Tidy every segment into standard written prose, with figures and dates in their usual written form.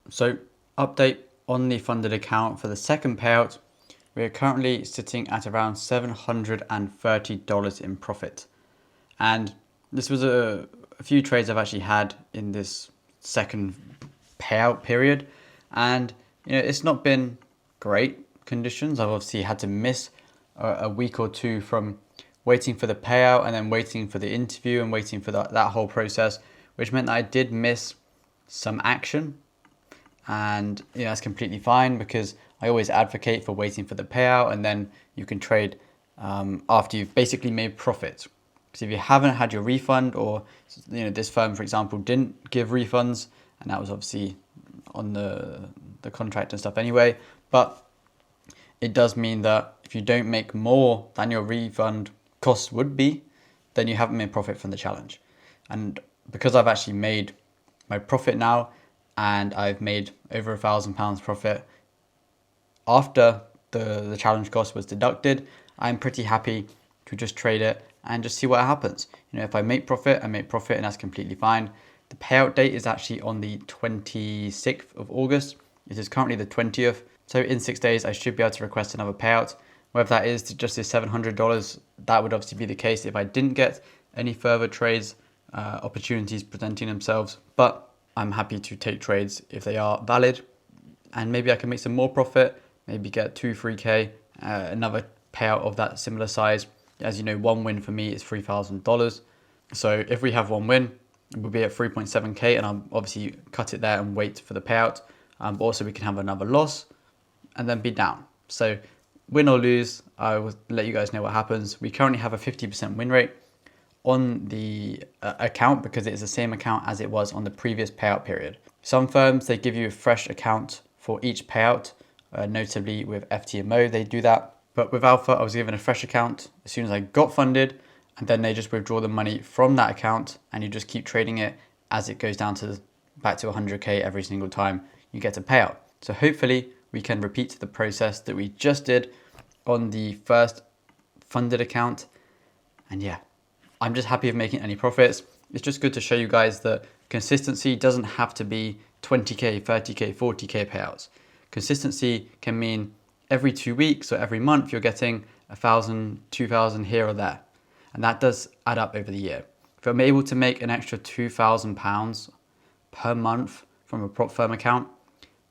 So update on the funded account for the second payout. We are currently sitting at around $730 in profit. And this was a few trades I've actually had in this second payout period. And it's not been great conditions. I've obviously had to miss a week or two from waiting for the payout and then waiting for the interview and waiting for that whole process, which meant that I did miss some action. And that's completely fine because I always advocate for waiting for the payout, and then you can trade after you've basically made profit. Because if you haven't had your refund, or this firm, for example, didn't give refunds, and that was obviously on the contract and stuff anyway, but it does mean that if you don't make more than your refund costs would be, then you haven't made profit from the challenge. And because I've actually made my profit now, and I've made over £1,000 profit after the challenge cost was deducted, I'm pretty happy to just trade it and just see what happens. If I make profit, I make profit, and that's completely fine. The payout date is actually on the 26th of August. It is currently the 20th. So in 6 days, I should be able to request another payout. Whether that is to just this $700, that would obviously be the case if I didn't get any further trades, opportunities presenting themselves. But I'm happy to take trades if they are valid, and maybe I can make some more profit, maybe get 2-3K, another payout of that similar size. As you know, one win for me is $3,000. So if we have one win, we'll be at 3.7K, and I'll obviously cut it there and wait for the payout. But also we can have another loss and then be down. So win or lose, I will let you guys know what happens. We currently have a 50% win rate on the account because it is the same account as it was on the previous payout period. Some firms, they give you a fresh account for each payout, notably with FTMO, they do that. But with Alpha, I was given a fresh account as soon as I got funded, and then they just withdraw the money from that account, and you just keep trading it as it goes down to back to 100K every single time you get a payout. So hopefully we can repeat the process that we just did on the first funded account. And yeah, I'm just happy of making any profits. It's just good to show you guys that consistency doesn't have to be 20K, 30K, 40K payouts. Consistency can mean every 2 weeks or every month you're getting 1,000, 2,000 here or there. And that does add up over the year. If I'm able to make an extra £2,000 per month from a prop firm account,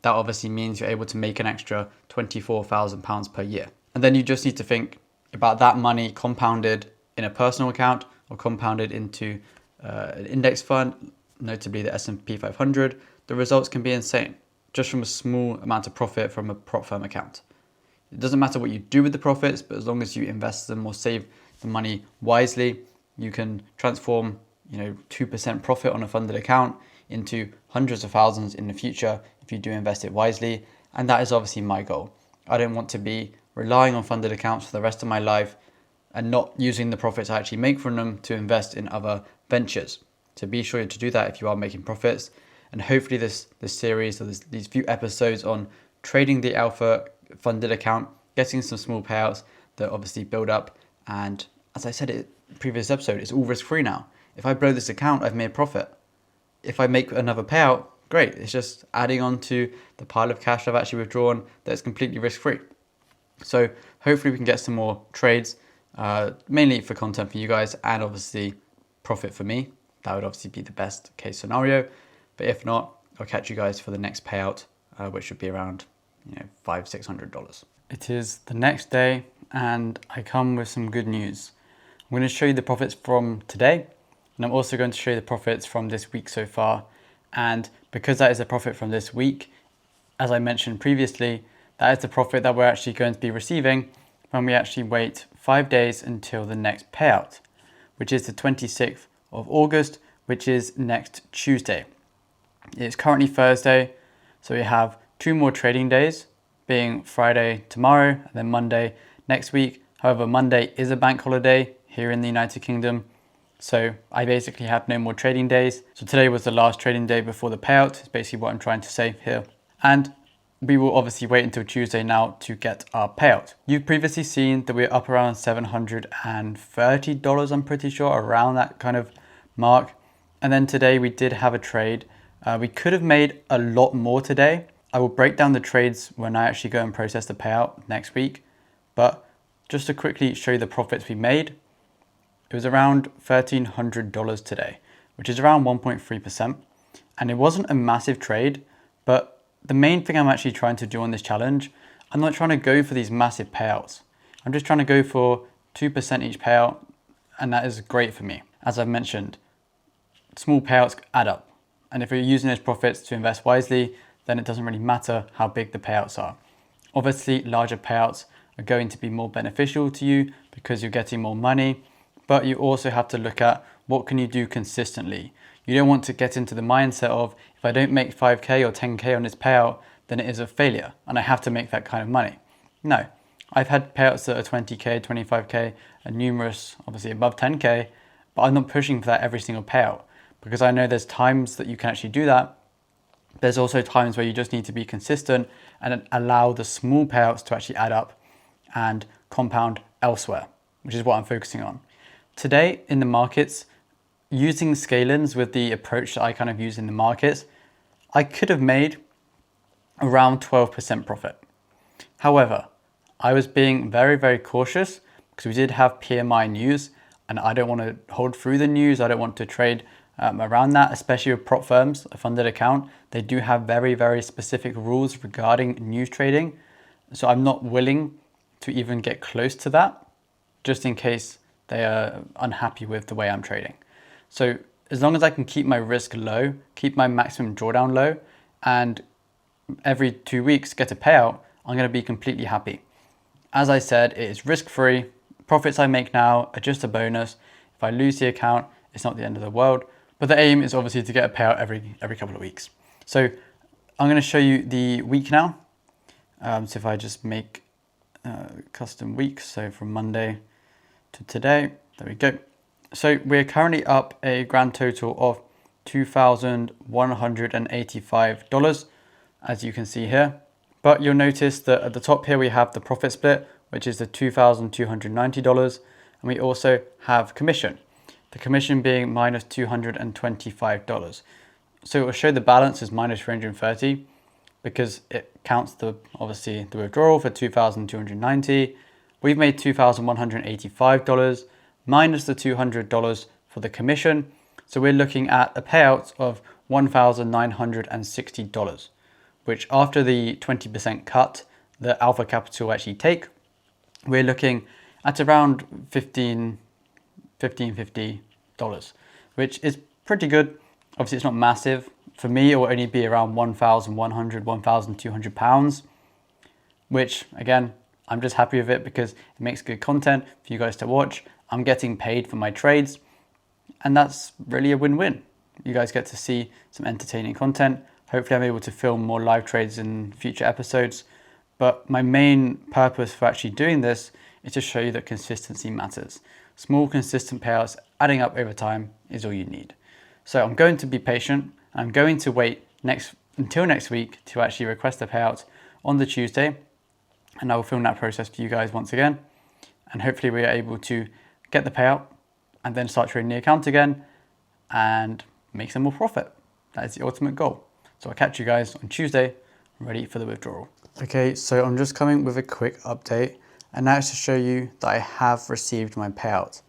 that obviously means you're able to make an extra £24,000 per year. And then you just need to think about that money compounded in a personal account or compounded into an index fund, notably the S&P 500, the results can be insane just from a small amount of profit from a prop firm account. It doesn't matter what you do with the profits, but as long as you invest them or save the money wisely, you can transform 2% profit on a funded account into hundreds of thousands in the future if you do invest it wisely. And that is obviously my goal. I don't want to be relying on funded accounts for the rest of my life and not using the profits I actually make from them to invest in other ventures. So be sure to do that if you are making profits. And hopefully this series or these few episodes on trading the Alpha funded account, getting some small payouts that obviously build up. And as I said in the previous episode, it's all risk-free now. If I blow this account, I've made profit. If I make another payout, great. It's just adding on to the pile of cash I've actually withdrawn that's completely risk-free. So hopefully we can get some more trades, mainly for content for you guys and obviously profit for me. That would obviously be the best case scenario. But if not, I'll catch you guys for the next payout, which should be around $500-600. It is the next day and I come with some good news. I'm going to show you the profits from today, and I'm also going to show you the profits from this week so far. And because that is a profit from this week, as I mentioned previously, that is the profit that we're actually going to be receiving when we actually wait 5 days until the next payout, which is the 26th of August, which is next Tuesday. It's currently Thursday, so we have 2 more trading days, being Friday tomorrow and then Monday next week. However, Monday is a bank holiday here in the United Kingdom, so I basically have no more trading days. So today was the last trading day before the payout, is basically what I'm trying to say here. And we will obviously wait until Tuesday now to get our payout. You've previously seen that we're up around $730, I'm pretty sure, around that kind of mark. And then today we did have a trade We could have made a lot more today. I will break down the trades when I actually go and process the payout next week. But just to quickly show you the profits we made, it was around $1,300 today, which is around 1.3%. And it wasn't a massive trade, but the main thing I'm actually trying to do on this challenge, I'm not trying to go for these massive payouts. I'm just trying to go for 2% each payout, and that is great for me. As I've mentioned, small payouts add up. And if you're using those profits to invest wisely, then it doesn't really matter how big the payouts are. Obviously, larger payouts are going to be more beneficial to you because you're getting more money, but you also have to look at what can you do consistently. You don't want to get into the mindset of, if I don't make 5K or 10K on this payout, then it is a failure and I have to make that kind of money. No, I've had payouts that are 20K, 25K and numerous, obviously above 10K, but I'm not pushing for that every single payout because I know there's times that you can actually do that. There's also times where you just need to be consistent and allow the small payouts to actually add up and compound elsewhere, which is what I'm focusing on. Today in the markets, using scalings with the approach that I kind of use in the markets, I could have made around 12% profit. However, I was being very, very cautious because we did have PMI news and I don't want to hold through the news. I don't want to trade around that, especially with prop firms, a funded account. They do have very, very specific rules regarding news trading. So I'm not willing to even get close to that just in case they are unhappy with the way I'm trading. So as long as I can keep my risk low, keep my maximum drawdown low, and every 2 weeks get a payout, I'm going to be completely happy. As I said, it is risk-free. Profits I make now are just a bonus. If I lose the account, it's not the end of the world. But the aim is obviously to get a payout every couple of weeks. So I'm going to show you the week now. So if I just make custom weeks, so from Monday to today, there we go. So we're currently up a grand total of $2,185, as you can see here. But you'll notice that at the top here we have the profit split, which is the $2,290, and we also have commission. The commission being minus $225. So it will show the balance as minus 330 because it counts obviously the withdrawal for 2,290. We've made $2,185 minus the $200 for the commission. So we're looking at a payout of $1,960, which after the 20% cut that Alpha Capital actually take, we're looking at around $1,550, which is pretty good. Obviously it's not massive. For me, it will only be around 1,100, 1,200 pounds, which again, I'm just happy with it because it makes good content for you guys to watch. I'm getting paid for my trades, and that's really a win-win. You guys get to see some entertaining content. Hopefully I'm able to film more live trades in future episodes. But my main purpose for actually doing this is to show you that consistency matters. Small consistent payouts adding up over time is all you need. So I'm going to be patient. I'm going to wait until next week to actually request the payout on the Tuesday. And I will film that process for you guys once again. And hopefully we are able to get the payout and then start trading the account again and make some more profit. That is the ultimate goal. So I'll catch you guys on Tuesday, ready for the withdrawal. Okay, so I'm just coming with a quick update, and that's to show you that I have received my payout.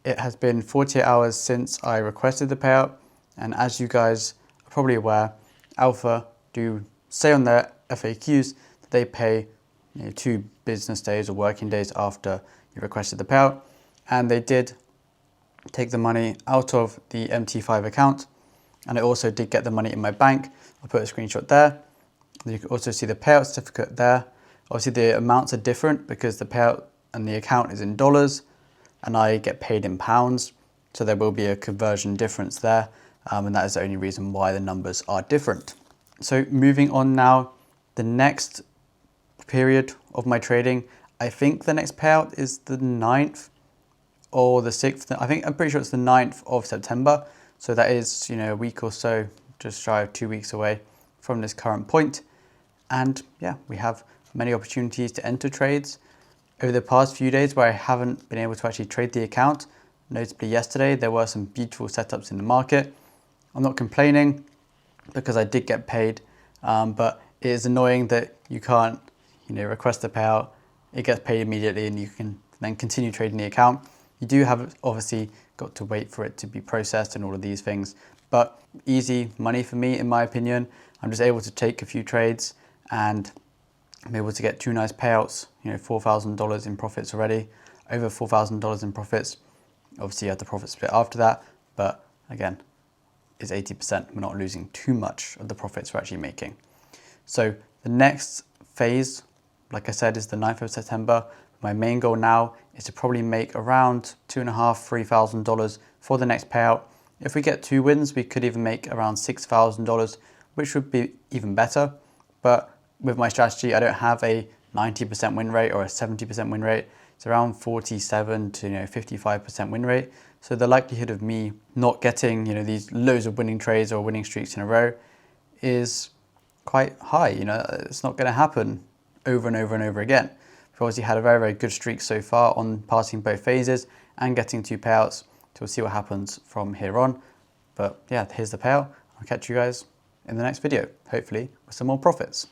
It has been 48 hours since I requested the payout, and as you guys are probably aware, Alpha do say on their FAQs that they pay 2 business days or working days after you requested the payout, and they did take the money out of the MT5 account, and I also did get the money in my bank. I'll put a screenshot there. You can also see the payout certificate there. Obviously the amounts are different because the payout and the account is in dollars and I get paid in pounds. So there will be a conversion difference there. And that is the only reason why the numbers are different. So moving on now, the next period of my trading, I think the next payout is the 9th or the 6th. I'm pretty sure it's the 9th of September. So that is, a week or so, just shy of 2 weeks away from this current point. And yeah, we have many opportunities to enter trades. Over the past few days where I haven't been able to actually trade the account, notably yesterday, there were some beautiful setups in the market. I'm not complaining. because I did get paid, but it is annoying that you can't, request a payout, it gets paid immediately and you can then continue trading the account. You do have obviously got to wait for it to be processed and all of these things, but easy money for me, in my opinion. I'm just able to take a few trades and I'm able to get 2 nice payouts, $4,000 in profits already, over $4,000 in profits. Obviously you have the profit split after that, but again, it's 80%. We're not losing too much of the profits we're actually making. So the next phase, like I said, is the 9th of September. My main goal now is to probably make around $2,500, $3,000 for the next payout. If we get 2 wins, we could even make around $6,000, which would be even better. But with my strategy, I don't have a 90% win rate or a 70% win rate. It's around 47 to 55% win rate. So the likelihood of me not getting these loads of winning trades or winning streaks in a row is quite high. It's not going to happen over and over and over again. We've obviously had a very, very good streak so far on passing both phases and getting 2 payouts. So we'll see what happens from here on. But yeah, here's the payout. I'll catch you guys in the next video, hopefully with some more profits.